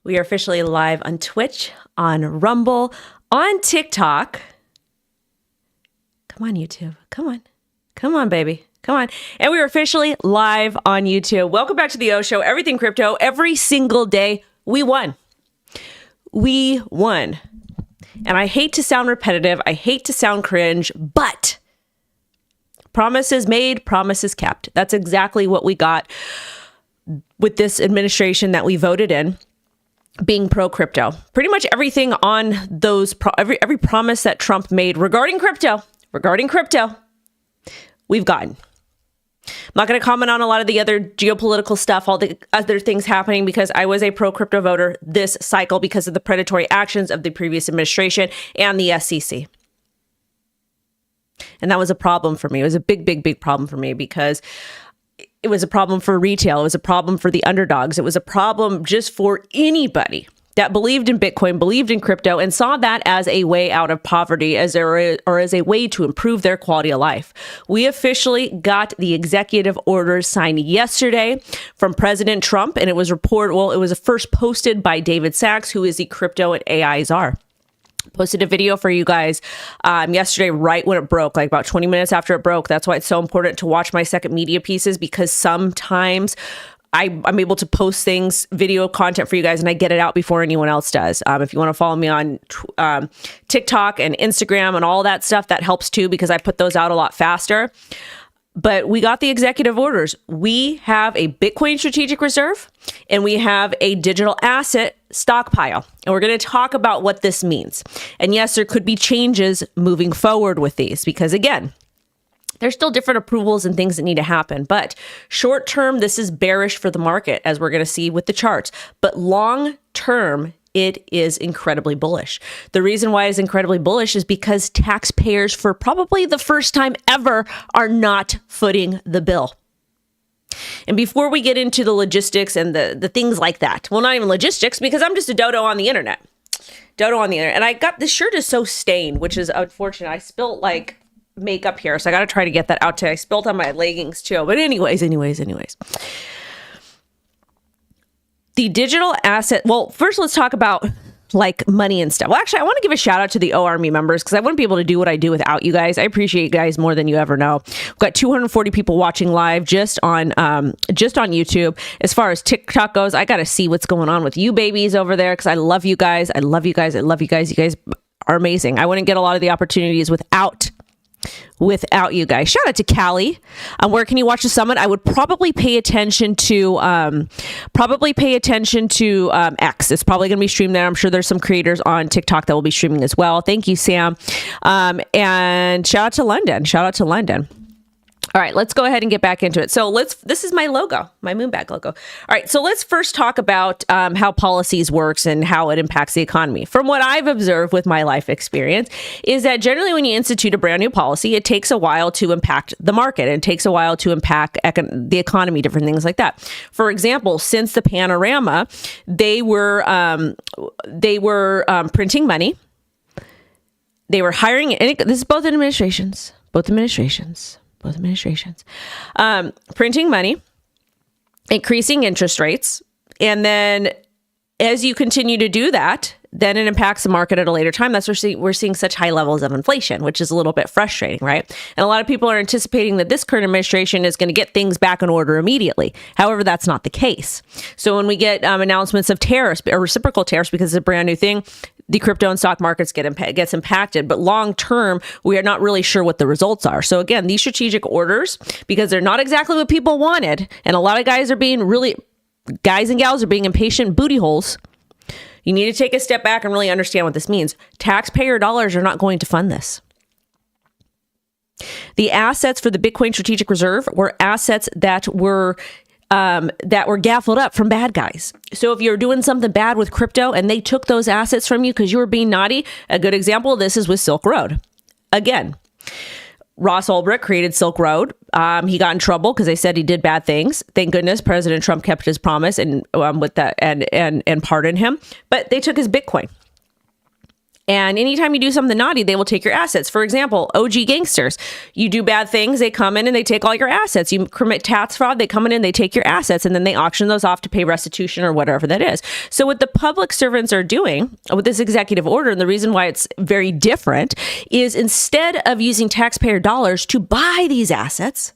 We are officially live on Twitch, on Rumble, on TikTok. Come on, YouTube. Come on. Come on, baby. Come on. And we are officially live on YouTube. Welcome back to the O Show. Everything crypto, every single day. We won. We won. And I hate to sound repetitive. I hate to sound cringe, but promises made, promises kept. That's exactly what we got with this administration that we voted in. Being pro-crypto. Pretty much everything on those, every promise that Trump made regarding crypto, we've gotten. I'm not going to comment on a lot of the other geopolitical stuff, all the other things happening, because I was a pro-crypto voter this cycle because of the predatory actions of the previous administration and the SEC. And that was a problem for me. It was a big problem for me because it was a problem for retail. It was a problem for the underdogs. It was a problem just for anybody that believed in Bitcoin, believed in crypto, and saw that as a way out of poverty, or as a way to improve their quality of life. We officially got the executive orders signed yesterday from President Trump, and it was first posted by David Sachs, who is the crypto and AI czar. Posted a video for you guys yesterday, right when it broke, like about 20 minutes after it broke. That's why it's so important to watch my second media pieces, because sometimes I'm able to post things, video content for you guys, and I get it out before anyone else does. If you want to follow me on TikTok and Instagram and all that stuff, that helps too, because I put those out a lot faster. But we got the executive orders. We have a Bitcoin strategic reserve and we have a digital asset stockpile. And we're going to talk about what this means. And yes, there could be changes moving forward with these, because again, there's still different approvals and things that need to happen. But short term, this is bearish for the market, as we're going to see with the charts. But long term, it is incredibly bullish. The reason why it's incredibly bullish is because taxpayers, for probably the first time ever, are not footing the bill. And before we get into the logistics and the things like that, well, not even logistics, because I'm just a dodo on the internet. And I got, this shirt is so stained, which is unfortunate. I spilled like makeup here, so I got to try to get that out today. I spilled on my leggings too. But anyways. The digital asset. Well, first let's talk about like money and stuff. Well, actually, I want to give a shout out to the O Army members, because I wouldn't be able to do what I do without you guys. I appreciate you guys more than you ever know. We've got 240 people watching live just on YouTube. As far as TikTok goes, I got to see what's going on with you babies over there, because I love you guys. I love you guys. You guys are amazing. I wouldn't get a lot of the opportunities without you guys. Shout out to Callie. Where can you watch the summit? I would probably pay attention to X. It's probably going to be streamed there. I'm sure there's some creators on TikTok that will be streaming as well. Thank you, Sam. And shout out to London. All right, let's go ahead and get back into it. So this is my logo, my Moonbag logo. All right, so let's first talk about how policies works and how it impacts the economy. From what I've observed with my life experience is that generally when you institute a brand new policy, it takes a while to impact the market. It takes a while to impact the economy, different things like that. For example, since the panorama, they were printing money. They were hiring, and this is both administrations. Printing money, increasing interest rates. And then as you continue to do that, then it impacts the market at a later time. That's where we're seeing such high levels of inflation, which is a little bit frustrating, right? And a lot of people are anticipating that this current administration is going to get things back in order immediately. However, that's not the case. So when we get announcements of tariffs or reciprocal tariffs, because it's a brand new thing, the crypto and stock markets gets impacted. But long term, we are not really sure what the results are. So again, these strategic orders, because they're not exactly what people wanted, and a lot of guys and gals are being impatient booty holes. You need to take a step back and really understand what this means. Taxpayer dollars are not going to fund this. The assets for the Bitcoin Strategic Reserve were assets that were gaffled up from bad guys. So if you're doing something bad with crypto and they took those assets from you because you were being naughty, a good example of this is with Silk Road. Again, Ross Ulbricht created Silk Road. He got in trouble because they said he did bad things. Thank goodness President Trump kept his promise and with that and pardoned him. But they took his Bitcoin. And anytime you do something naughty, they will take your assets. For example, OG gangsters. You do bad things, they come in and they take all your assets. You commit tax fraud, they come in and they take your assets, and then they auction those off to pay restitution or whatever that is. So what the public servants are doing with this executive order, and the reason why it's very different, is instead of using taxpayer dollars to buy these assets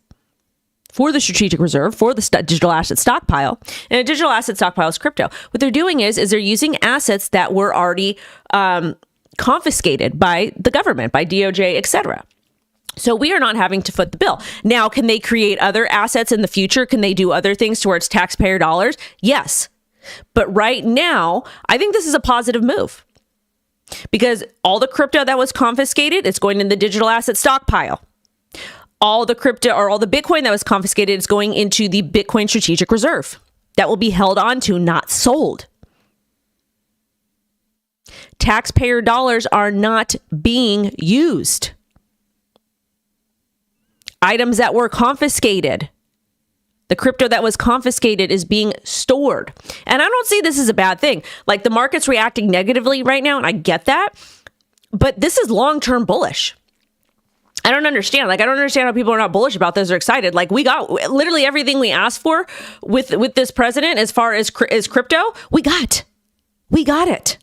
for the strategic reserve, for the digital asset stockpile, and a digital asset stockpile is crypto. What they're doing is they're using assets that were already confiscated by the government, by DOJ, etc. So we are not having to foot the bill. Now, can they create other assets in the future? Can they do other things towards taxpayer dollars? Yes. But right now, I think this is a positive move because all the crypto that was confiscated, it's going in the digital asset stockpile. All the crypto or all the Bitcoin that was confiscated is going into the Bitcoin strategic reserve that will be held onto, not sold. Taxpayer dollars are not being used. Items that were confiscated, the crypto that was confiscated is being stored. And I don't see this as a bad thing. Like, the market's reacting negatively right now, and I get that. But this is long-term bullish. I don't understand. I don't understand how people are not bullish about this or excited. We got literally everything we asked for with this president as far as crypto. We got it.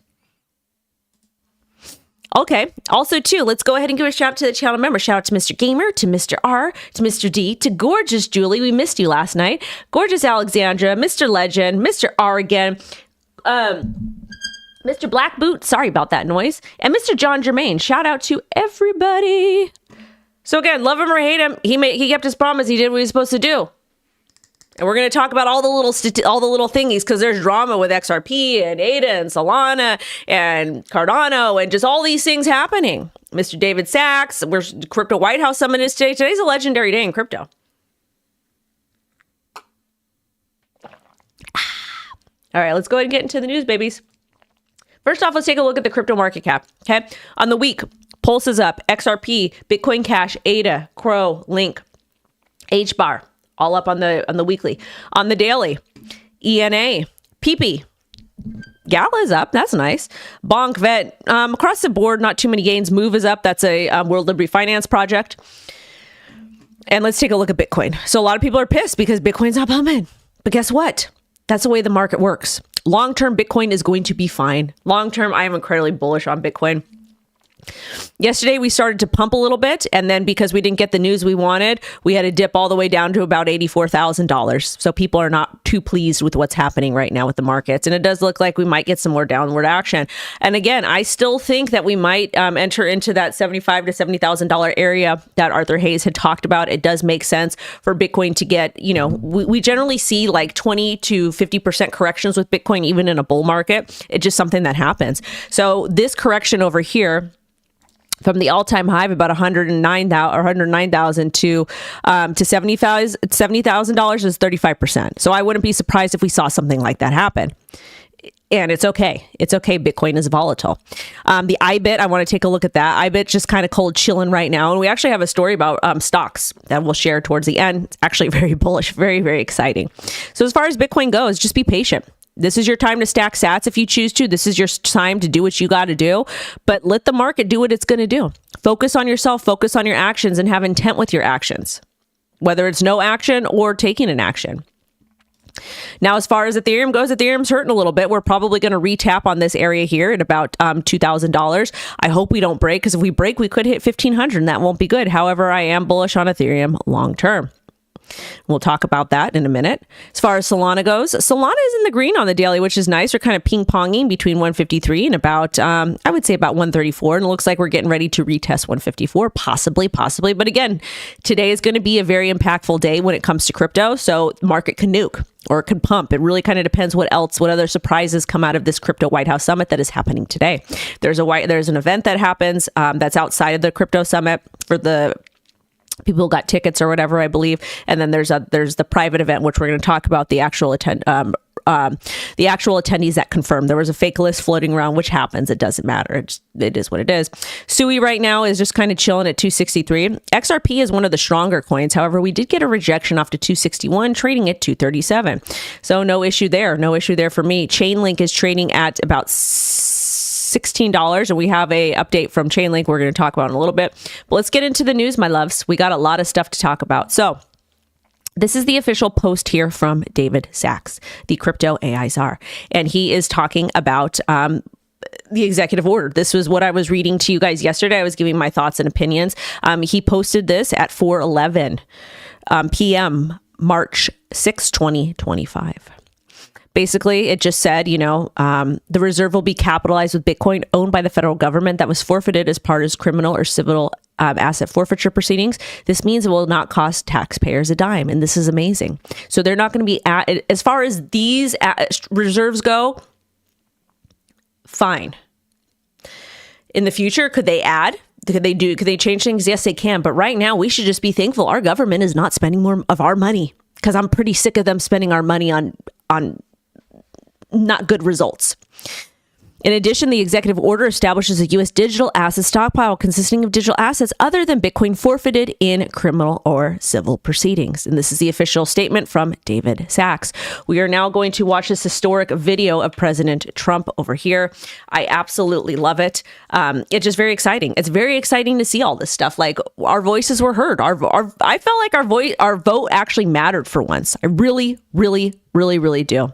Okay. Also, too, let's go ahead and give a shout out to the channel member. Shout out to Mr. Gamer, to Mr. R, to Mr. D, to Gorgeous Julie. We missed you last night. Gorgeous Alexandra, Mr. Legend, Mr. R again, Mr. Black Boot. Sorry about that noise. And Mr. John Germain. Shout out to everybody. So again, love him or hate him, he kept his promise. He did what he was supposed to do. And we're going to talk about all the little thingies because there's drama with XRP and ADA and Solana and Cardano and just all these things happening. Mr. David Sachs, where Crypto White House Summit is today. Today's a legendary day in crypto. All right, let's go ahead and get into the news, babies. First off, let's take a look at the crypto market cap. Okay, on the week, Pulse is up, XRP, Bitcoin Cash, ADA, Crow, Link, HBAR, all up on the weekly. On the daily, ENA, PP, Gala is up. That's nice. Bonk, Vet, across the board, not too many gains. Move is up. That's a World Liberty Finance project. And let's take a look at Bitcoin. So a lot of people are pissed because Bitcoin's not pumping. But guess what? That's the way the market works. Long-term, Bitcoin is going to be fine. Long-term, I am incredibly bullish on Bitcoin. Yesterday, we started to pump a little bit, and then because we didn't get the news we wanted, we had to dip all the way down to about $84,000. So people are not too pleased with what's happening right now with the markets, and it does look like we might get some more downward action. And again, I still think that we might enter into that $75,000 to $70,000 area that Arthur Hayes had talked about. It does make sense for Bitcoin to get, we generally see like 20 to 50% corrections with Bitcoin, even in a bull market. It's just something that happens. So this correction over here, from the all-time high of about $109,000 to $70,000 is 35%. So I wouldn't be surprised if we saw something like that happen. And it's okay. It's okay. Bitcoin is volatile. The IBIT, I want to take a look at that. IBIT just kind of cold chilling right now. And we actually have a story about stocks that we'll share towards the end. It's actually very bullish, very, very exciting. So as far as Bitcoin goes, just be patient. This is your time to stack sats if you choose to. This is your time to do what you got to do. But let the market do what it's going to do. Focus on yourself, focus on your actions, and have intent with your actions, whether it's no action or taking an action. Now, as far as Ethereum goes, Ethereum's hurting a little bit. We're probably going to retap on this area here at about $2,000. I hope we don't break, because if we break, we could hit 1,500, and that won't be good. However, I am bullish on Ethereum long term. We'll talk about that in a minute. As far as Solana goes, Solana is in the green on the daily, which is nice. We're kind of ping-ponging between 153 and about, I would say about 134. And it looks like we're getting ready to retest 154, possibly. But again, today is going to be a very impactful day when it comes to crypto. So market can nuke or it could pump. It really kind of depends what other surprises come out of this Crypto White House Summit that is happening today. There's an event that happens that's outside of the Crypto Summit for the people who got tickets or whatever, I believe. And then there's the private event, which we're going to talk about the actual attendees that confirmed. There was a fake list floating around, which happens. It doesn't matter. It is what it is. SUI right now is just kind of chilling at 263. XRP is one of the stronger coins. However, we did get a rejection off to 261, trading at 237. So no issue there. No issue there for me. Chainlink is trading at about $16, and we have a update from Chainlink we're going to talk about in a little bit. But let's get into the news, my loves. We got a lot of stuff to talk about. So this is the official post here from David Sachs, the crypto AI czar, and he is talking about the executive order. This was what I was reading to you guys yesterday. I was giving my thoughts and opinions. He posted this at 4:11 p.m. March 6, 2025. Basically, it just said, the reserve will be capitalized with Bitcoin owned by the federal government that was forfeited as part of criminal or civil asset forfeiture proceedings. This means it will not cost taxpayers a dime. And this is amazing. So they're not going to be as far as these reserves go, fine. In the future, could they add? Could they change things? Yes, they can. But right now, we should just be thankful our government is not spending more of our money, because I'm pretty sick of them spending our money on not good results. In addition, the executive order establishes a U.S. digital asset stockpile consisting of digital assets other than Bitcoin forfeited in criminal or civil proceedings. And this is the official statement from David Sachs. We are now going to watch this historic video of President Trump over here. I absolutely love it. It's just very exciting. It's very exciting to see all this stuff. Like, our voices were heard. I felt like our vote actually mattered for once. I really, really, really, really do.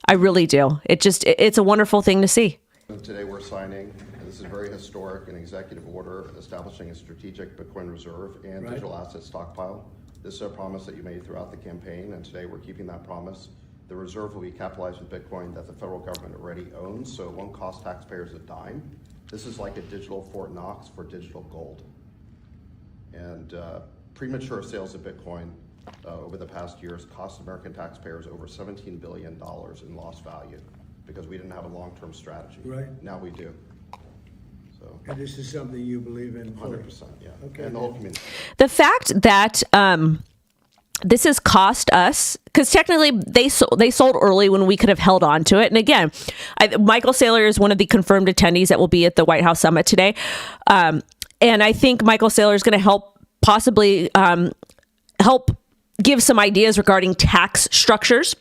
I really do. It's a wonderful thing to see. Today we're signing, and this is very historic, an executive order establishing a strategic Bitcoin reserve and digital asset stockpile. This is a promise that you made throughout the campaign, and today we're keeping that promise. The reserve will be capitalized with Bitcoin that the federal government already owns, so it won't cost taxpayers a dime. This is like a digital Fort Knox for digital gold. And premature sales of Bitcoin over the past years cost American taxpayers over $17 billion in lost value because we didn't have a long-term strategy. Right. Now we do. So. And this is something you believe in? 100%, yeah. Okay. And the whole community. The fact that this has cost us, because technically they sold early when we could have held on to it. And again, Michael Saylor is one of the confirmed attendees that will be at the White House Summit today. And I think Michael Saylor is going to help possibly help give some ideas regarding tax structures.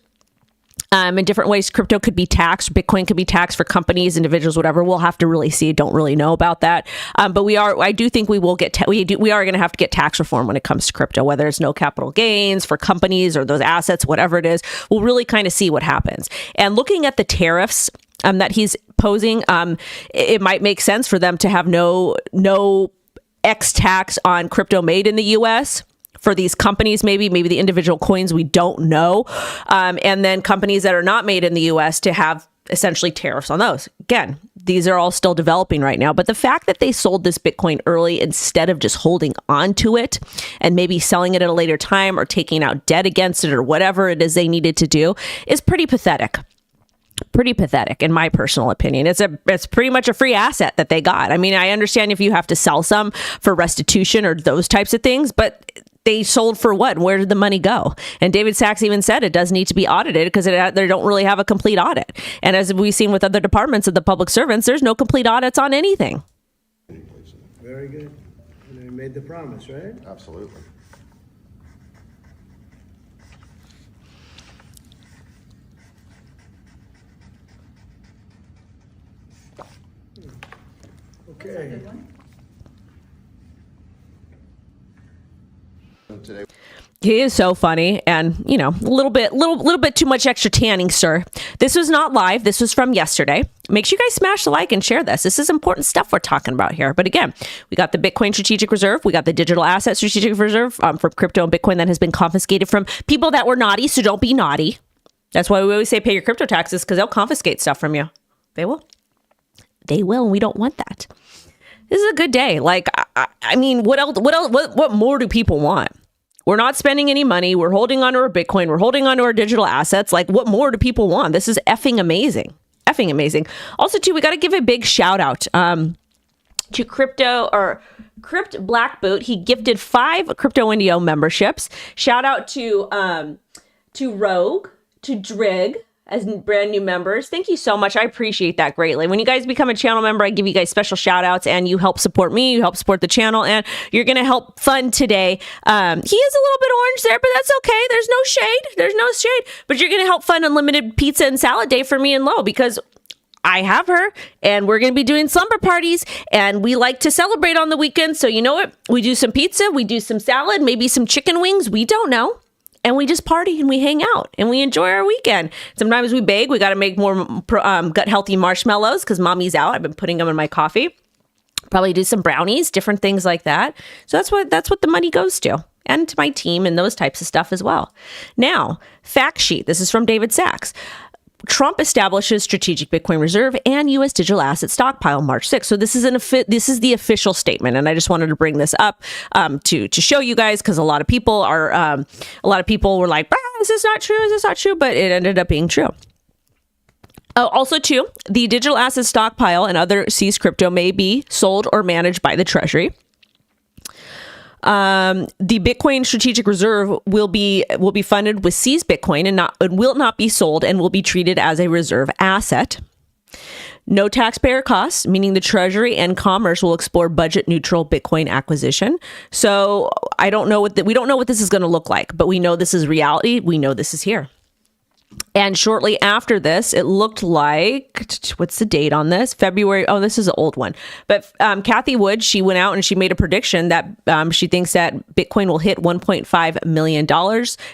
In different ways, crypto could be taxed, Bitcoin could be taxed for companies, individuals, whatever. We'll have to really see. Don't really know about that. But I do think we will get, we are going to have to get tax reform when it comes to crypto, whether it's no capital gains for companies or those assets, whatever it is. We'll really kind of see what happens. And looking at the tariffs that he's posing, it might make sense for them to have no X tax on crypto made in the U.S., for these companies, maybe the individual coins, we don't know. And then companies that are not made in the US to have essentially tariffs on those. Again, these are all still developing right now. But the fact that they sold this Bitcoin early instead of just holding on to it and maybe selling it at a later time or taking out debt against it or whatever it is they needed to do is pretty pathetic. Pretty pathetic, in my personal opinion. It's pretty much a free asset that they got. I mean, I understand if you have to sell some for restitution or those types of things, but they sold for what? Where did the money go? And David Sachs even said it does need to be audited because they don't really have a complete audit. And as we've seen with other departments of the public servants, there's no complete audits on anything. Very good. And they made the promise, right? Absolutely. Okay. Today. He is so funny, and a little bit too much extra tanning, sir. This was not live. This was from yesterday. Make sure you guys smash the like and share this. This is important stuff we're talking about here. But again, we got the Bitcoin Strategic Reserve. We got the Digital Asset Strategic Reserve for crypto and Bitcoin that has been confiscated from people that were naughty. So don't be naughty. That's why we always say pay your crypto taxes, because they'll confiscate stuff from you. They will. They will, and we don't want that. This is a good day. Like, I mean, what else? What more do people want? We're not spending any money. We're holding on to our Bitcoin. We're holding on to our digital assets. Like, what more do people want? This is effing amazing. Effing amazing. Also, too, we got to give a big shout out to Crypt Black Boot. He gifted 5 CryptoWendyO memberships. Shout out to Rogue, to Drig, as brand new members. Thank you so much. I appreciate that greatly. When you guys become a channel member, I give you guys special shout outs, and you help support me, you help support the channel, and you're going to help fund today. He is a little bit orange there, but that's okay. There's no shade. But you're going to help fund unlimited pizza and salad day for me and Lo, because I have her, and we're going to be doing slumber parties, and we like to celebrate on the weekend. So you know what? We do some pizza, we do some salad, maybe some chicken wings. We don't know. And we just party and we hang out and we enjoy our weekend. Sometimes we bake. We got to make more gut healthy marshmallows because mommy's out. I've been putting them in my coffee. Probably do some brownies, different things like that. So that's what the money goes to, and to my team and those types of stuff as well. Now, fact sheet. This is from David Sachs. Trump establishes strategic Bitcoin reserve and U.S. digital asset stockpile March 6th. So this is the official statement, and I just wanted to bring this up to show you guys, because a lot of people were like, "Is this not true? Is this not true?" But it ended up being true. Also, too, the digital asset stockpile and other seized crypto may be sold or managed by the Treasury. The Bitcoin strategic reserve will be funded with seized Bitcoin and will not be sold and will be treated as a reserve asset. No taxpayer costs, meaning the Treasury and Commerce will explore budget neutral Bitcoin acquisition. So we don't know what this is going to look like, but we know this is reality. We know this is here. And shortly after this, it looked like, what's the date on this? February. Oh, this is an old one. But Cathie Wood, she went out and she made a prediction that she thinks that Bitcoin will hit $1.5 million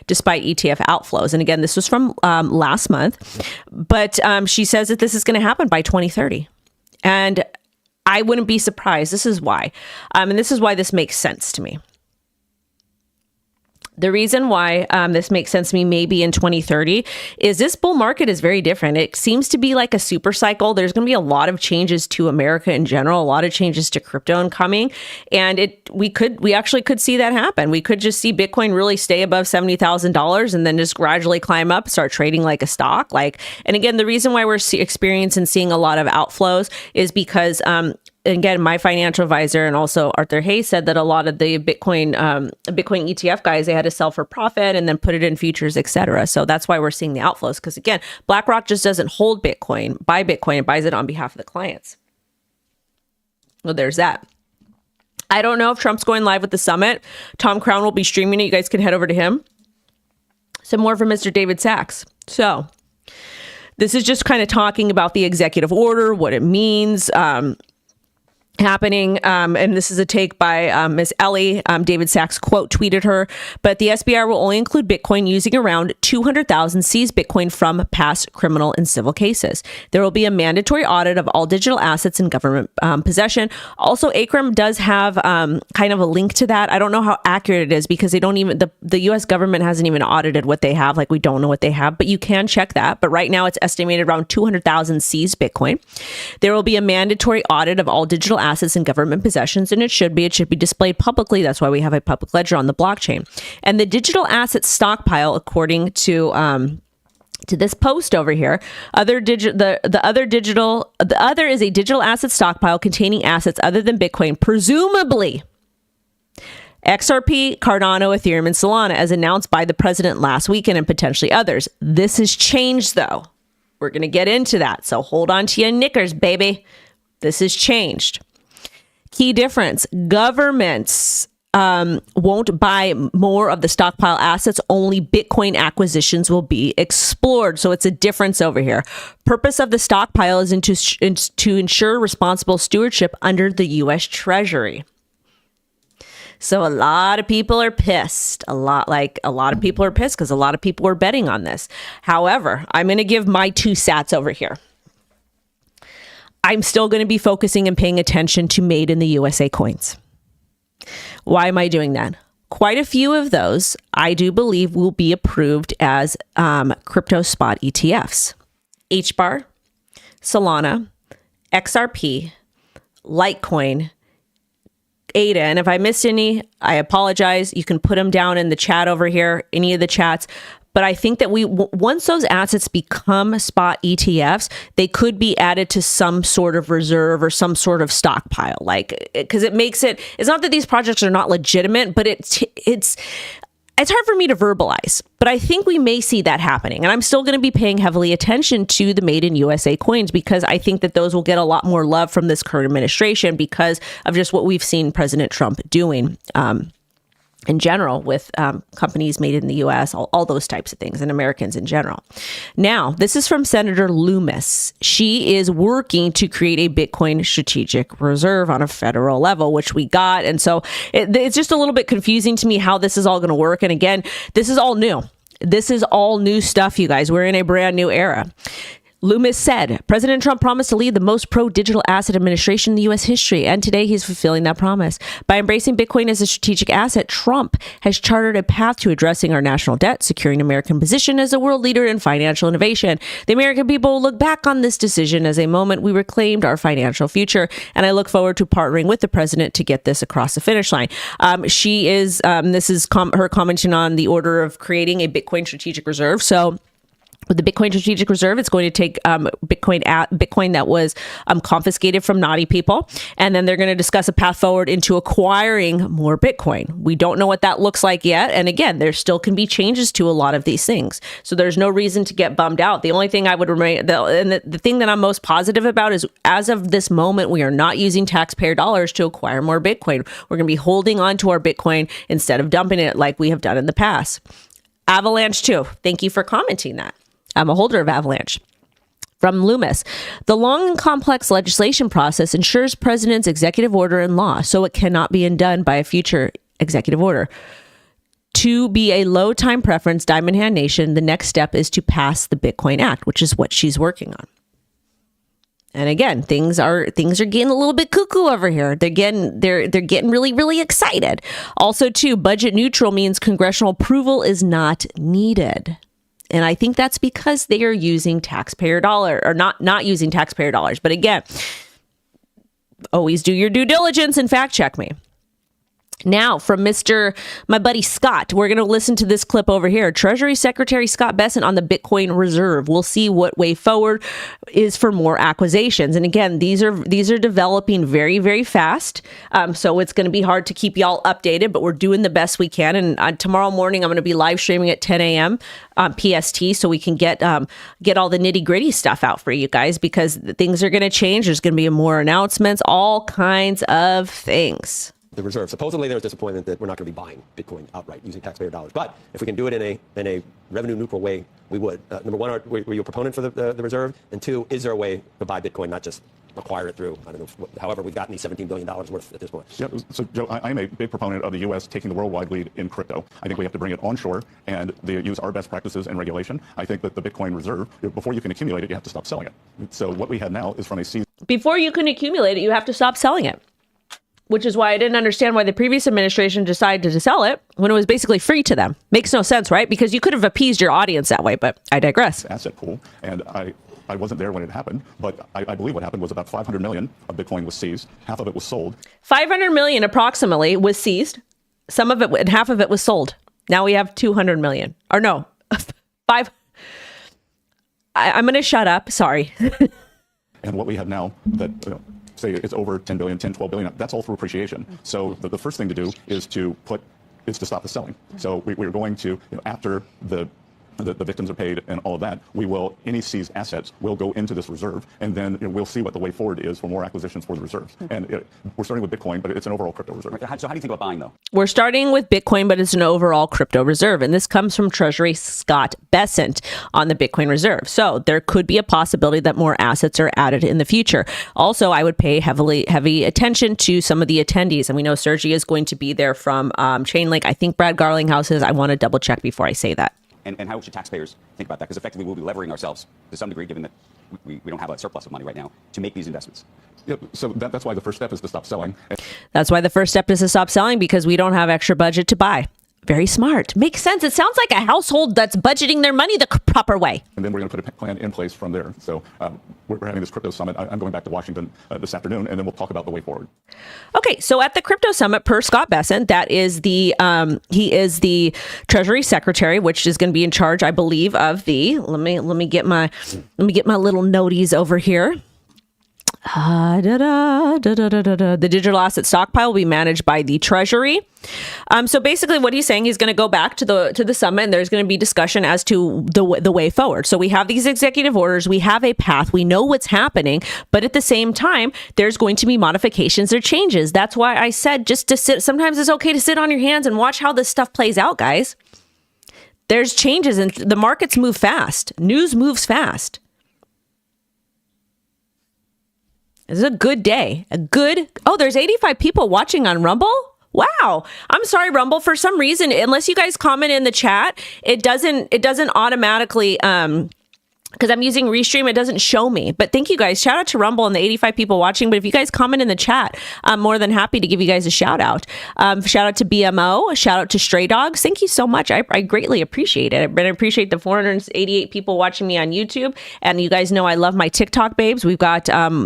despite ETF outflows. And again, this was from last month. But she says that this is going to happen by 2030. And I wouldn't be surprised. This is why. And this is why this makes sense to me. The reason why this makes sense to me maybe in 2030 is this bull market is very different. It seems to be like a super cycle. There's going to be a lot of changes to America in general, a lot of changes to crypto incoming. And we actually could see that happen. We could just see Bitcoin really stay above $70,000 and then just gradually climb up, start trading like a stock. And again, the reason why we're experiencing and seeing a lot of outflows is because again, my financial advisor and also Arthur Hayes said that a lot of the Bitcoin ETF guys, they had to sell for profit and then put it in futures, etc. So that's why we're seeing the outflows. Because again, BlackRock just doesn't hold Bitcoin, buy Bitcoin, it buys it on behalf of the clients. Well, there's that. I don't know if Trump's going live with the summit. Tom Crown will be streaming it. You guys can head over to him. Some more from Mr. David Sachs. So this is just kind of talking about the executive order, what it means, happening. And this is a take by Ms. Ellie. David Sachs quote tweeted her, but the SBR will only include Bitcoin using around 200,000 seized Bitcoin from past criminal and civil cases. There will be a mandatory audit of all digital assets in government possession. Also, ACRM does have kind of a link to that. I don't know how accurate it is because they don't even, the US government hasn't even audited what they have. We don't know what they have, but you can check that. But right now it's estimated around 200,000 seized Bitcoin. There will be a mandatory audit of all digital assets in government possessions, and it should be displayed publicly. That's why we have a public ledger on the blockchain. And the digital asset stockpile, according to this post over here, the other is a digital asset stockpile containing assets other than Bitcoin, presumably XRP, Cardano, Ethereum, and Solana, as announced by the president last weekend, and potentially others. This has changed, though. We're going to get into that, so hold on to your knickers, baby. This has changed. Key difference: governments won't buy more of the stockpile assets. Only Bitcoin acquisitions will be explored. So it's a difference over here. Purpose of the stockpile is to ensure responsible stewardship under the U.S. Treasury. So a lot of people are pissed. A lot of people are pissed because a lot of people were betting on this. However, I'm going to give my 2 sats over here. I'm still going to be focusing and paying attention to made in the USA coins. Why am I doing that? Quite a few of those, I do believe, will be approved as crypto spot ETFs. HBAR, Solana, XRP, Litecoin, ADA. And if I missed any, I apologize. You can put them down in the chat over here, any of the chats. But I think that once those assets become spot ETFs, they could be added to some sort of reserve or some sort of stockpile. Because it makes it's not that these projects are not legitimate, but it's hard for me to verbalize. But I think we may see that happening. And I'm still going to be paying heavily attention to the made in USA coins because I think that those will get a lot more love from this current administration because of just what we've seen President Trump doing. in general with companies made in the U.S., all those types of things, and Americans in general. Now, this is from Senator Loomis. She is working to create a Bitcoin strategic reserve on a federal level, which we got. And so it's just a little bit confusing to me how this is all going to work. And again, this is all new. This is all new stuff, you guys. We're in a brand new era. Loomis said, President Trump promised to lead the most pro-digital asset administration in the U.S. history, and today he's fulfilling that promise. By embracing Bitcoin as a strategic asset, Trump has chartered a path to addressing our national debt, securing American position as a world leader in financial innovation. The American people will look back on this decision as a moment we reclaimed our financial future, and I look forward to partnering with the president to get this across the finish line. She is, this is her commenting on the order of creating a Bitcoin strategic reserve. So, with the Bitcoin Strategic Reserve, it's going to take Bitcoin that was confiscated from naughty people, and then they're going to discuss a path forward into acquiring more Bitcoin. We don't know what that looks like yet, and again, there still can be changes to a lot of these things, so there's no reason to get bummed out. The only thing I would remain, the thing that I'm most positive about is, as of this moment, we are not using taxpayer dollars to acquire more Bitcoin. We're going to be holding on to our Bitcoin instead of dumping it like we have done in the past. Avalanche too. Thank you for commenting that. I'm a holder of Avalanche. From Loomis, the long and complex legislation process ensures president's executive order and law, so it cannot be undone by a future executive order. To be a low time preference Diamond Hand Nation, the next step is to pass the Bitcoin Act, which is what she's working on. And again, things are getting a little bit cuckoo over here. They're getting really, really excited. Also, too, budget neutral means congressional approval is not needed. And I think that's because they are using taxpayer dollar, or not using taxpayer dollars. But again, always do your due diligence and fact check me. Now, from my buddy Scott, we're going to listen to this clip over here. Treasury Secretary Scott Bessent on the Bitcoin Reserve. We'll see what way forward is for more acquisitions. And again, these are developing very, very fast. So it's going to be hard to keep y'all updated, but we're doing the best we can. And tomorrow morning, I'm going to be live streaming at 10 a.m. PST, so we can get all the nitty gritty stuff out for you guys, because things are going to change. There's going to be more announcements, all kinds of things. The reserve. Supposedly there's disappointment that we're not going to be buying Bitcoin outright using taxpayer dollars. But if we can do it in a revenue neutral way, we would. Number one, were you a proponent for the reserve? And two, is there a way to buy Bitcoin, not just acquire it through, I don't know, however we've gotten these $17 billion worth at this point? Yeah, so Joe, I'm a big proponent of the U.S. taking the worldwide lead in crypto. I think we have to bring it onshore and use our best practices and regulation. I think that the Bitcoin Reserve, before you can accumulate it, you have to stop selling it. So what we have now is from a season. Before you can accumulate it, you have to stop selling it. Which is why I didn't understand why the previous administration decided to sell it when it was basically free to them. Makes no sense, right? Because you could have appeased your audience that way, but I digress. Asset pool, and I wasn't there when it happened, but I believe what happened was about 500 million of Bitcoin was seized. Half of it was sold. 500 million approximately was seized. Some of it, and half of it was sold. Now we have 200 million. Or no, I'm going to shut up. Sorry. And what we have now that... say it's over 10 billion, 10, 12 billion, that's all through appreciation. So the first thing to do is to stop the selling. So we're going to, after the victims are paid and all of that, any seized assets will go into this reserve, and then we'll see what the way forward is for more acquisitions for the reserves. And we're starting with Bitcoin, but it's an overall crypto reserve. So how do you think about buying, though? We're starting with Bitcoin, but it's an overall crypto reserve. And this comes from Treasury Scott Bessent on the Bitcoin Reserve. So there could be a possibility that more assets are added in the future. Also, I would pay heavy attention to some of the attendees. And we know Sergi is going to be there from Chainlink. I think Brad Garlinghouse is. I want to double check before I say that. And how should taxpayers think about that? Because effectively we'll be levering ourselves to some degree, given that we don't have a surplus of money right now, to make these investments. Yeah, so that's why the first step is to stop selling. That's why the first step is to stop selling, because we don't have extra budget to buy. Very smart. Makes sense. It sounds like a household that's budgeting their money the proper way. And then we're going to put a plan in place from there. So we're having this crypto summit. I'm going back to Washington this afternoon, and then we'll talk about the way forward. Okay, so at the crypto summit, per Scott Bessent, that is he is the Treasury Secretary, which is going to be in charge, I believe, of the. Let me get my little noties over here. The digital asset stockpile will be managed by the Treasury. So basically what he's saying, he's going to go back to the summit, and there's going to be discussion as to the way forward. So we have these executive orders, we have a path, we know what's happening, but at the same time, there's going to be modifications or changes. That's why I said just to sit, sometimes it's okay to sit on your hands and watch how this stuff plays out, guys. There's changes and the markets move fast. News moves fast. This is a good day. Oh, there's 85 people watching on Rumble. Wow. I'm sorry, Rumble. For some reason, unless you guys comment in the chat, it doesn't automatically, because I'm using Restream, it doesn't show me. But thank you guys. Shout out to Rumble and the 85 people watching. But if you guys comment in the chat, I'm more than happy to give you guys a shout out. Shout out to BMO. Shout out to Stray Dogs. Thank you so much. I greatly appreciate it. I appreciate the 488 people watching me on YouTube. And you guys know I love my TikTok babes. We've got, I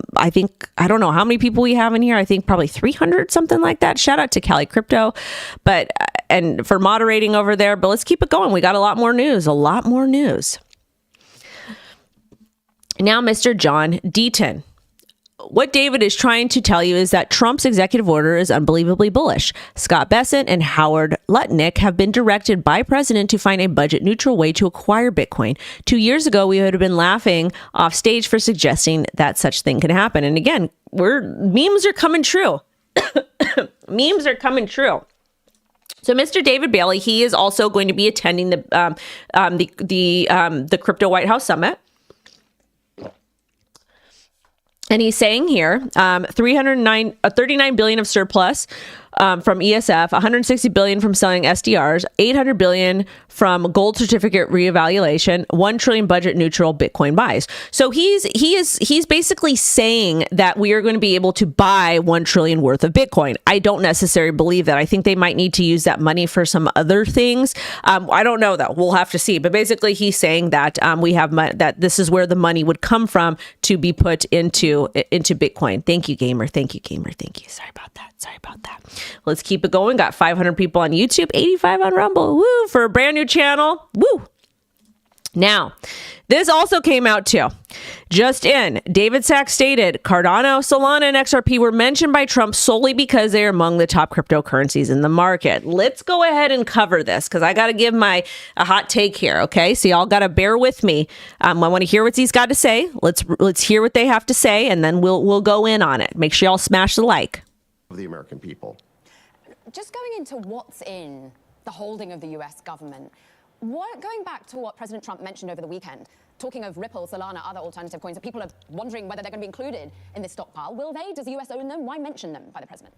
don't know how many people we have in here. I think probably 300, something like that. Shout out to Cali Crypto. And for moderating over there. But let's keep it going. We got a lot more news. Now, Mr. John Deaton. What David is trying to tell you is that Trump's executive order is unbelievably bullish. Scott Bessent and Howard Lutnick have been directed by President to find a budget-neutral way to acquire Bitcoin. 2 years ago, we would have been laughing off stage for suggesting that such thing can happen. And again, memes are coming true. Memes are coming true. So Mr. David Bailey, he is also going to be attending the Crypto White House Summit. And he's saying here, 39 billion of surplus from ESF, 160 billion from selling SDRs, 800 billion from gold certificate reevaluation, 1 trillion budget neutral Bitcoin buys. So he's basically saying that we are going to be able to buy 1 trillion worth of Bitcoin. I don't necessarily believe that. I think they might need to use that money for some other things. I don't know though. We'll have to see. But basically he's saying that we have that this is where the money would come from to be put into Bitcoin. Thank you, gamer. Thank you. Sorry about that. Let's keep it going. Got 500 people on YouTube, 85 on Rumble. Woo, for a brand new channel. Woo. Now, this also came out too. Just in, David Sachs stated, Cardano, Solana, and XRP were mentioned by Trump solely because they are among the top cryptocurrencies in the market. Let's go ahead and cover this because I got to give a hot take here. Okay, so y'all got to bear with me. I want to hear what he's got to say. Let's hear what they have to say, and then we'll go in on it. Make sure y'all smash the like. Of the American people. Just going into what's in the holding of the US government, going back to what President Trump mentioned over the weekend, talking of Ripple, Solana, other alternative coins, that people are wondering whether they're going to be included in this stockpile. Will they? Does the US own them? Why mention them by the president?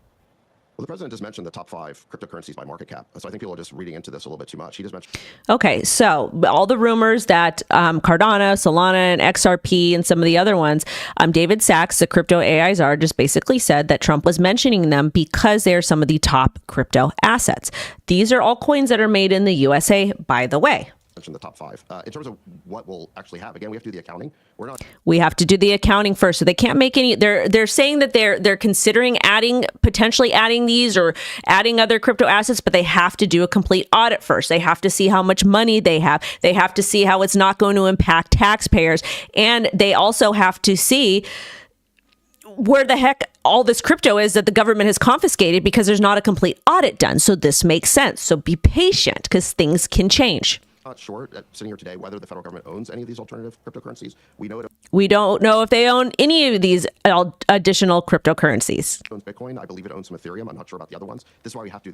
Well, the president just mentioned the top 5 cryptocurrencies by market cap. So I think people are just reading into this a little bit too much. He just mentioned. Okay, so all the rumors that Cardano, Solana, and XRP and some of the other ones, David Sachs, the crypto AI czar, just basically said that Trump was mentioning them because they are some of the top crypto assets. These are all coins that are made in the USA, by the way. Mention the top 5. In terms of what we'll actually have, again, we have to do the accounting. We have to do the accounting first, so they can't make any. They're saying that they're considering potentially adding these or adding other crypto assets, but they have to do a complete audit first. They have to see how much money they have. They have to see how it's not going to impact taxpayers, and they also have to see where the heck all this crypto is that the government has confiscated because there's not a complete audit done. So this makes sense. So be patient because things can change. Not sure, sitting here today, whether the federal government owns any of these alternative cryptocurrencies. We don't know if they own any of these additional cryptocurrencies. Owns Bitcoin. I believe it owns some Ethereum. I'm not sure about the other ones. This is why we have to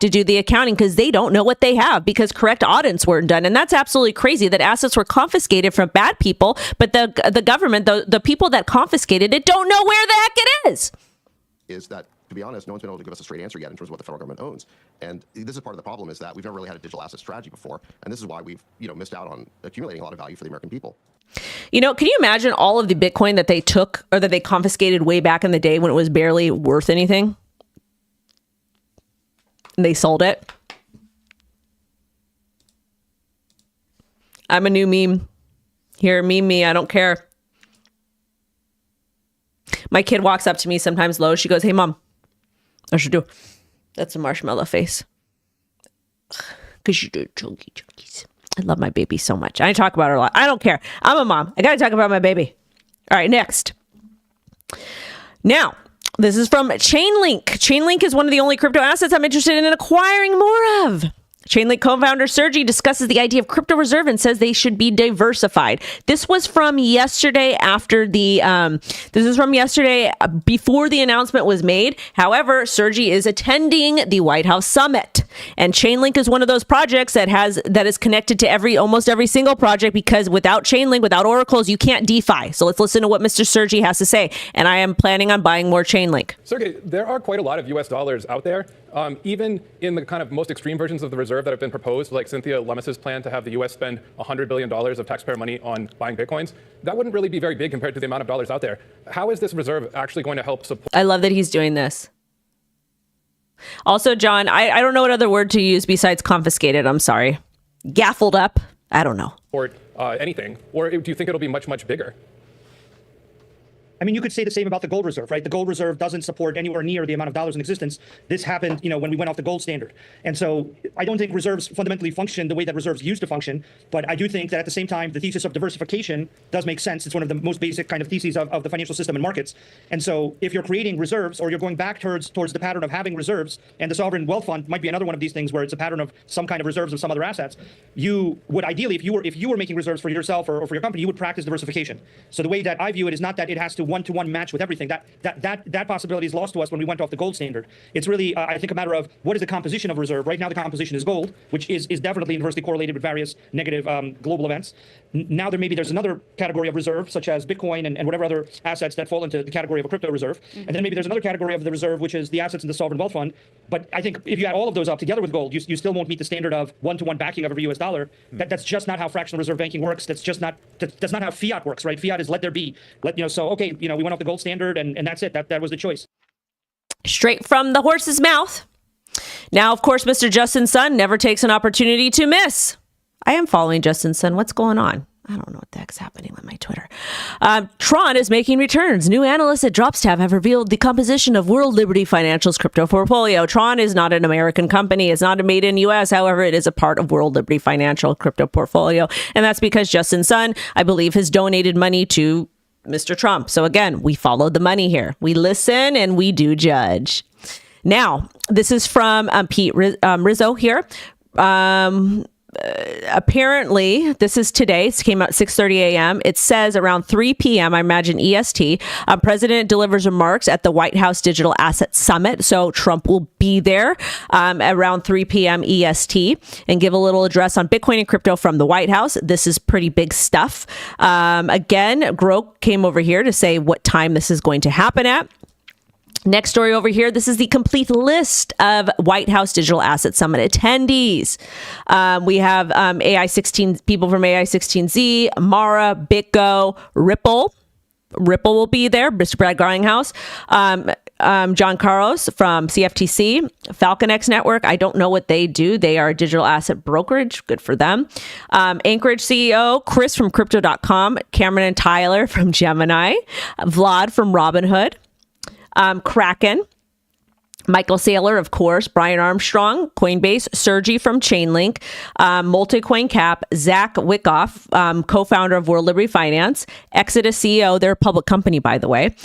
do the accounting. Because they don't know what they have because correct audits weren't done. And that's absolutely crazy that assets were confiscated from bad people, but the government, the people that confiscated it don't know where the heck it is. Is that, to be honest, no one's been able to give us a straight answer yet in terms of what the federal government owns. And this is part of the problem is that we've never really had a digital asset strategy before. And this is why we've, missed out on accumulating a lot of value for the American people. Can you imagine all of the Bitcoin that they took or that they confiscated way back in the day when it was barely worth anything? And they sold it. I'm a new meme. Here, meme me. I don't care. My kid walks up to me sometimes low. She goes, "Hey, Mom." I should do. That's a marshmallow face. Because you do chunkies. I love my baby so much. I talk about her a lot. I don't care. I'm a mom. I got to talk about my baby. All right, next. Now, this is from Chainlink. Chainlink is one of the only crypto assets I'm interested in acquiring more of. Chainlink co-founder Sergey discusses the idea of crypto reserve and says they should be diversified. This was from yesterday after the, this is from yesterday before the announcement was made. However, Sergey is attending the White House summit, and Chainlink is one of those projects that is connected to almost every single project, because without Chainlink, without oracles, you can't DeFi. So let's listen to what Mr. Sergey has to say. And I am planning on buying more Chainlink. Sergey, there are quite a lot of US dollars out there. Even in the kind of most extreme versions of the reserve that have been proposed, like Cynthia Lummis's plan to have the US spend $100 billion of taxpayer money on buying Bitcoins, that wouldn't really be very big compared to the amount of dollars out there. How is this reserve actually going to help support? I love that he's doing this. Also, John, I don't know what other word to use besides confiscated. I'm sorry. Gaffled up. I don't know. Anything? Or do you think it'll be much, much bigger? I mean, you could say the same about the gold reserve, right? The gold reserve doesn't support anywhere near the amount of dollars in existence. This happened, when we went off the gold standard. And so I don't think reserves fundamentally function the way that reserves used to function. But I do think that at the same time, the thesis of diversification does make sense. It's one of the most basic kind of theses of the financial system and markets. And so if you're creating reserves, or you're going back towards the pattern of having reserves, and the sovereign wealth fund might be another one of these things where it's a pattern of some kind of reserves of some other assets, you would ideally, if you were making reserves for yourself or for your company, you would practice diversification. So the way that I view it is not that it has to one-to-one match with everything. That possibility is lost to us when we went off the gold standard. It's really, I think, a matter of what is the composition of reserve. Right now, the composition is gold, which is definitely inversely correlated with various negative global events. Now there's another category of reserve, such as Bitcoin and whatever other assets that fall into the category of a crypto reserve. And then maybe there's another category of the reserve, which is the assets in the sovereign wealth fund. But I think if you add all of those up together with gold, you still won't meet the standard of one-to-one backing of every US dollar. That's just not how fractional reserve banking works. That's not how fiat works, right? Fiat is let there be. We went off the gold standard, and that's it. That was the choice. Straight from the horse's mouth. Now, of course, Mr. Justin Sun never takes an opportunity to miss. I am following Justin Sun. What's going on? I don't know what the heck's happening with my Twitter. Tron is making returns. New analysts at Dropstab have revealed the composition of World Liberty Financial's crypto portfolio. Tron is not an American company. It's not made in U.S. However, it is a part of World Liberty Financial crypto portfolio. And that's because Justin Sun, I believe, has donated money to Mr. Trump. So again, we follow the money here. We listen and we do judge. Now, this is from Pete Rizzo here. Apparently, this is today. It came out 6:30 a.m. It says around 3 p.m., I imagine EST, President delivers remarks at the White House Digital Asset Summit. So Trump will be there around 3 p.m. EST and give a little address on Bitcoin and crypto from the White House. This is pretty big stuff. Again, Groke came over here to say what time this is going to happen at. Next story over here. This is the complete list of White House Digital Asset Summit attendees. We have AI16 people from AI16Z, Mara, BitGo, Ripple. Ripple will be there. Mr. Brad Garlinghouse. John Carlos from CFTC, FalconX Network. I don't know what they do. They are a digital asset brokerage. Good for them. Anchorage CEO, Chris from Crypto.com, Cameron and Tyler from Gemini, Vlad from Robinhood. Kraken, Michael Saylor, of course, Brian Armstrong, Coinbase, Sergey from Chainlink, Multicoin Cap, Zach Wickoff, co-founder of World Liberty Finance, Exodus CEO, they're a public company, by the way,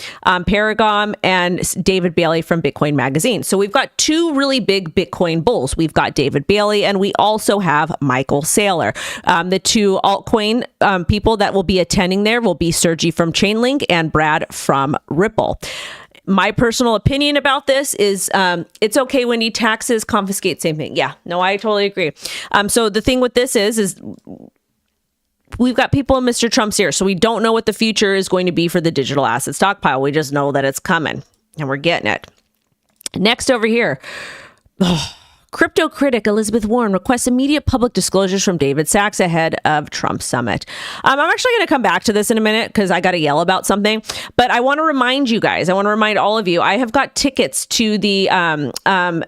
Paragon, and David Bailey from Bitcoin Magazine. So we've got two really big Bitcoin bulls. We've got David Bailey, and we also have Michael Saylor. The two altcoin people that will be attending there will be Sergey from Chainlink and Brad from Ripple. My personal opinion about this is it's okay when he taxes, confiscate, same thing. Yeah, no, I totally agree. So the thing with this is we've got people in Mr. Trump's ear, so we don't know what the future is going to be for the digital asset stockpile. We just know that it's coming, and we're getting it. Next over here. Crypto critic Elizabeth Warren requests immediate public disclosures from David Sachs ahead of Trump summit. I'm actually going to come back to this in a minute because I got to yell about something. But I want to remind you guys, I want to remind all of you, I have got tickets to the Bitcoin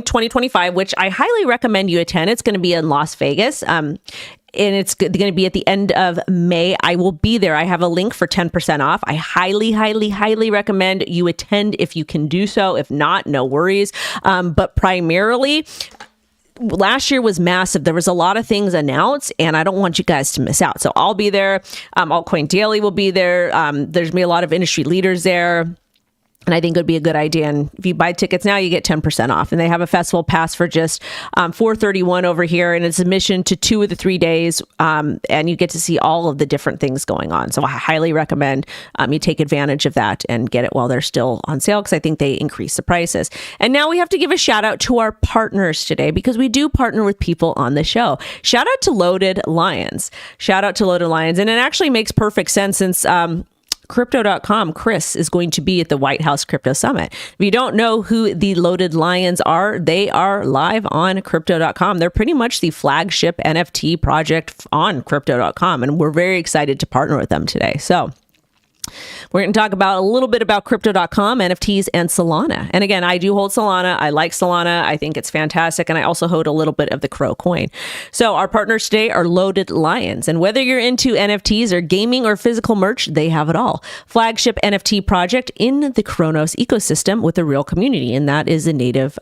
2025, which I highly recommend you attend. It's going to be in Las Vegas. And it's going to be at the end of May. I will be there. I have a link for 10% off. I highly, highly, highly recommend you attend if you can do so. If not, no worries. But primarily, last year was massive. There was a lot of things announced, and I don't want you guys to miss out. So I'll be there. Altcoin Daily will be there. There's going to be a lot of industry leaders there. And I think it would be a good idea. And if you buy tickets now, you get 10% off. And they have a festival pass for just $431 over here. And it's admission to 2 of the 3 days. And you get to see all of the different things going on. So I highly recommend you take advantage of that and get it while they're still on sale, because I think they increase the prices. And now we have to give a shout out to our partners today, because we do partner with people on the show. Shout out to Loaded Lions. Shout out to Loaded Lions. And it actually makes perfect sense, since Crypto.com, Chris, is going to be at the White House Crypto Summit. If you don't know who the Loaded Lions are, they are live on Crypto.com. They're pretty much the flagship NFT project on Crypto.com, and we're very excited to partner with them today. So we're going to talk about a little bit about Crypto.com, NFTs, and Solana. And again, I do hold Solana. I like Solana. I think it's fantastic. And I also hold a little bit of the Crow coin. So our partners today are Loaded Lions. And whether you're into NFTs or gaming or physical merch, they have it all. Flagship NFT project in the Kronos ecosystem with a real community. And that is a native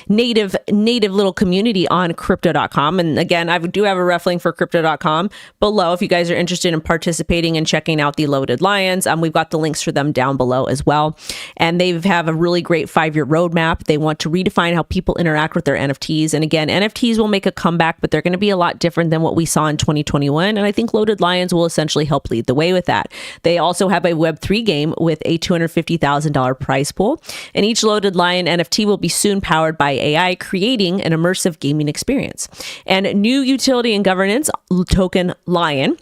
little community on Crypto.com. And again, I do have a ref link for Crypto.com below if you guys are interested in participating and checking out the Loaded Lions. We've got the links for them down below as well. And they have a really great 5-year roadmap. They want to redefine how people interact with their NFTs. And again, NFTs will make a comeback, but they're going to be a lot different than what we saw in 2021. And I think Loaded Lions will essentially help lead the way with that. They also have a Web3 game with a $250,000 prize pool. And each Loaded Lion NFT will be soon powered by AI, creating an immersive gaming experience. And new utility and governance token Lion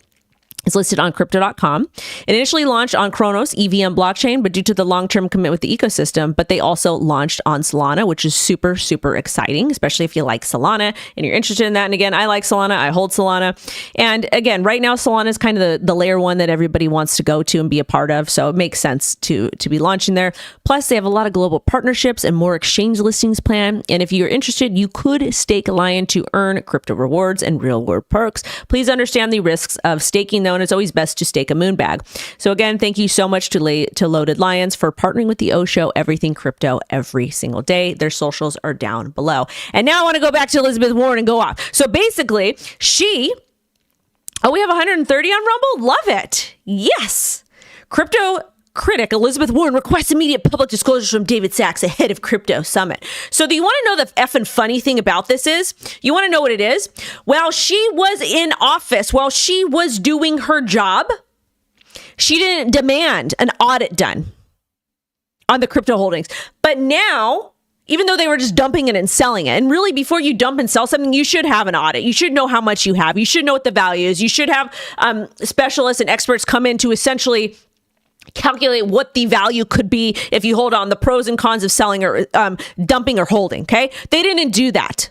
is listed on Crypto.com. It initially launched on Kronos EVM blockchain, but due to the long-term commitment with the ecosystem, but they also launched on Solana, which is super, super exciting, especially if you like Solana and you're interested in that. And again, I like Solana. I hold Solana. And again, right now, Solana is kind of the layer one that everybody wants to go to and be a part of. So it makes sense to be launching there. Plus, they have a lot of global partnerships and more exchange listings planned. And if you're interested, you could stake Lion to earn crypto rewards and real world perks. Please understand the risks of staking, though, and it's always best to stake a moon bag. So again, thank you so much to Loaded Lions for partnering with the O Show, everything crypto, every single day. Their socials are down below. And now I want to go back to Elizabeth Warren and go off. So basically, we have 130 on Rumble? Love it. Yes. Crypto critic Elizabeth Warren requests immediate public disclosures from David Sachs ahead of Crypto Summit. So do you want to know the effing funny thing about this is? You want to know what it is? While she was in office, while she was doing her job, she didn't demand an audit done on the crypto holdings. But now, even though they were just dumping it and selling it, and really before you dump and sell something, you should have an audit. You should know how much you have. You should know what the value is. You should have specialists and experts come in to essentially calculate what the value could be if you hold on, the pros and cons of selling or dumping or holding. Okay. They didn't do that.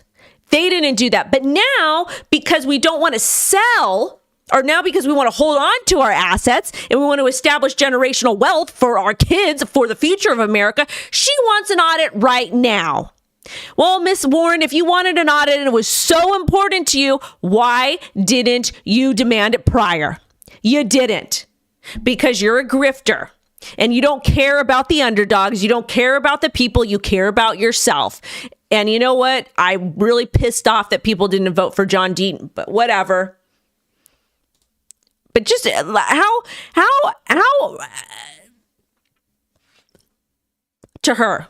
But now, because we don't want to sell, or now because we want to hold on to our assets and we want to establish generational wealth for our kids, for the future of America, she wants an audit right now. Well, Miss Warren, if you wanted an audit and it was so important to you, why didn't you demand it prior? You didn't. Because you're a grifter and you don't care about the underdogs. You don't care about the people. You care about yourself. And you know what? I'm really pissed off that people didn't vote for John Deaton, but whatever. But just how to her,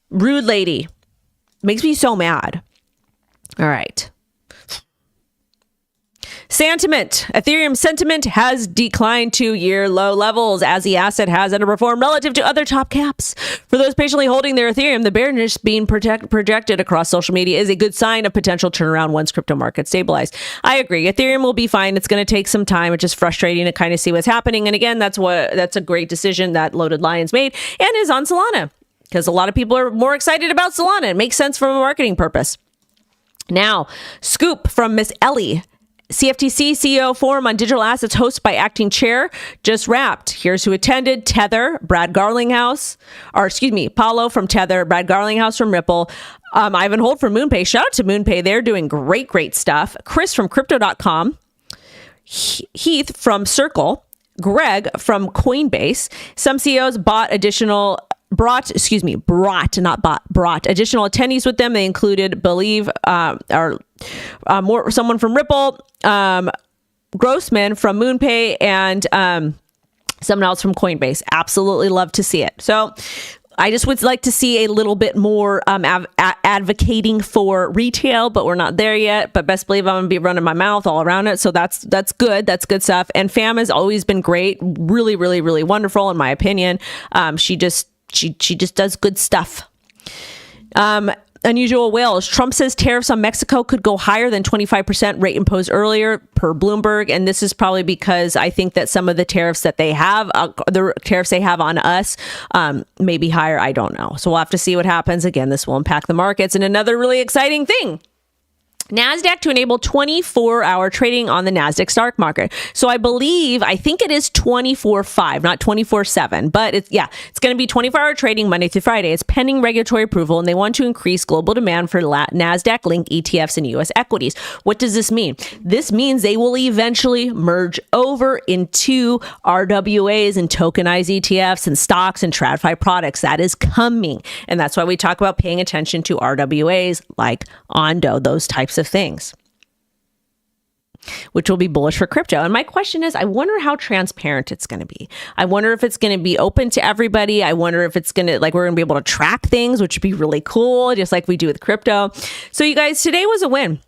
rude lady, makes me so mad. All right. Sentiment. Ethereum sentiment has declined to year low levels as the asset has underperformed relative to other top caps. For those patiently holding their Ethereum, the bearish being projected across social media is a good sign of potential turnaround once crypto markets stabilize. I agree. Ethereum will be fine. It's going to take some time. It's just frustrating to kind of see what's happening. And again, that's a great decision that Loaded Lions made and is on Solana, because a lot of people are more excited about Solana. It makes sense from a marketing purpose. Now, scoop from Miss Ellie. CFTC CEO Forum on Digital Assets hosted by acting chair just wrapped. Here's who attended: Tether, Paulo from Tether, Brad Garlinghouse from Ripple, Ivan Holt from MoonPay. Shout out to MoonPay. They're doing great stuff. Chris from Crypto.com, Heath from Circle, Greg from Coinbase. Some CEOs bought additional brought additional attendees with them. They included, someone from Ripple, Grossman from MoonPay, and someone else from Coinbase. Absolutely love to see it. So I just would like to see a little bit more advocating for retail, but we're not there yet. But best believe I'm going to be running my mouth all around it. So that's good. That's good stuff. And FAM has always been great. Really, really, really wonderful in my opinion. She just does good stuff. Unusual whales. Trump says tariffs on Mexico could go higher than 25% rate imposed earlier per Bloomberg. And this is probably because I think that some of the tariffs that they have, the tariffs they have on us, may be higher. I don't know. So we'll have to see what happens. Again, this will impact the markets. And another really exciting thing, NASDAQ to enable 24-hour trading on the NASDAQ stock market. So I think it is 24/5, not 24/7, but it's going to be 24-hour trading Monday through Friday. It's pending regulatory approval, and they want to increase global demand for NASDAQ linked ETFs and U.S. equities. What does this mean? This means they will eventually merge over into RWAs and tokenized ETFs and stocks and TradFi products. That is coming. And that's why we talk about paying attention to RWAs like Ondo, those types of things, which will be bullish for crypto. And my question is, I wonder how transparent it's going to be. I wonder if it's going to be open to everybody. I wonder if it's going to, we're going to be able to track things, which would be really cool, just like we do with crypto. So you guys, today was a win.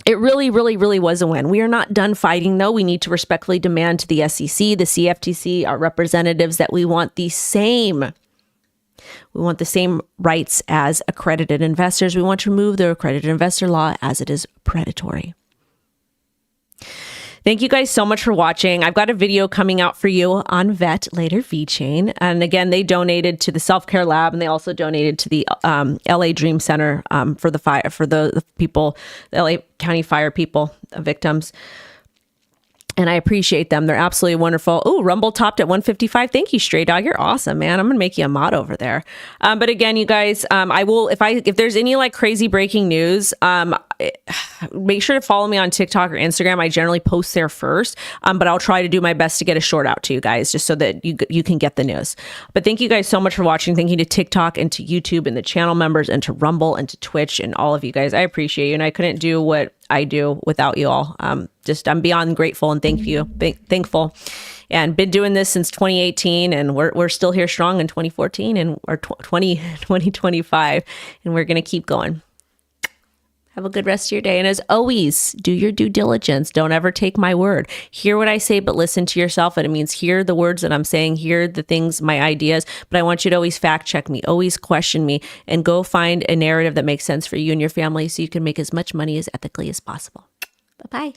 It really, really, really was a win. We are not done fighting, though. We need to respectfully demand to the SEC, the CFTC, our representatives, that we want the same rights as accredited investors. We want to remove the accredited investor law as it is predatory. Thank you guys so much for watching. I've got a video coming out for you on VET later, VeChain. And again, they donated to the Self-Care Lab, and they also donated to the LA Dream Center for the fire, for the people, the LA County fire people, victims. And I appreciate them. They're absolutely wonderful. Oh, Rumble topped at 155. Thank you, Stray Dog. You're awesome, man. I'm going to make you a mod over there. But again, you guys, I will, if there's any crazy breaking news, make sure to follow me on TikTok or Instagram. I generally post there first, but I'll try to do my best to get a short out to you guys just so that you can get the news. But thank you guys so much for watching. Thank you to TikTok and to YouTube and the channel members and to Rumble and to Twitch and all of you guys. I appreciate you. And I couldn't do what I do without you all. I'm beyond grateful and thankful. And been doing this since 2018, and we're still here strong in 2014 and or 2025, and we're going to keep going. Have a good rest of your day. And as always, do your due diligence. Don't ever take my word. Hear what I say, but listen to yourself. And it means hear the words that I'm saying, hear the things, my ideas. But I want you to always fact check me, always question me, and go find a narrative that makes sense for you and your family so you can make as much money as ethically as possible. Bye-bye.